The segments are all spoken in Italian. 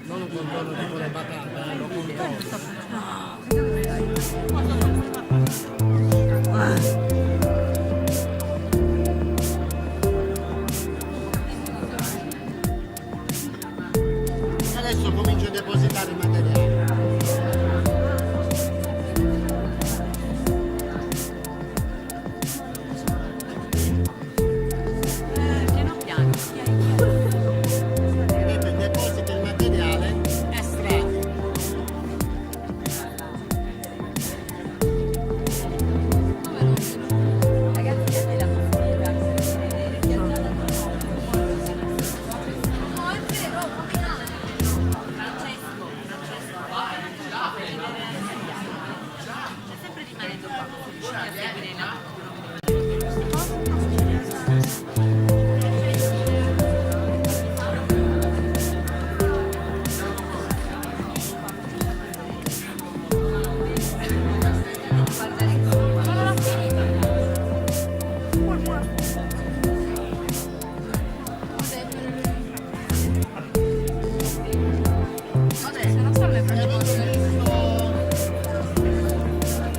Non lo contorno tipo le patate, lo contorno. Adesso comincio a depositare il materiale. Piano piano. Vedete, deposito il materiale a strati. Ragazzi, è la possibilità c'è sempre rimanendo qua, riuscite a seguire la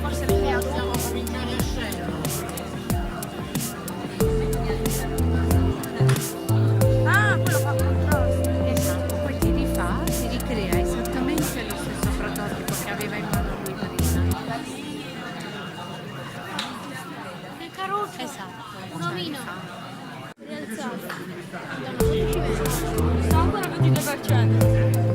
Possiamo cominciare a scendere. Ah, quello fatto apposta. esatto, poi ti rifà, ti ricrea esattamente lo stesso prototipo che aveva in mano lui prima. Che caruccio. Esatto. Un omino. Cioè, Rialzato. Sta ancora al 22%.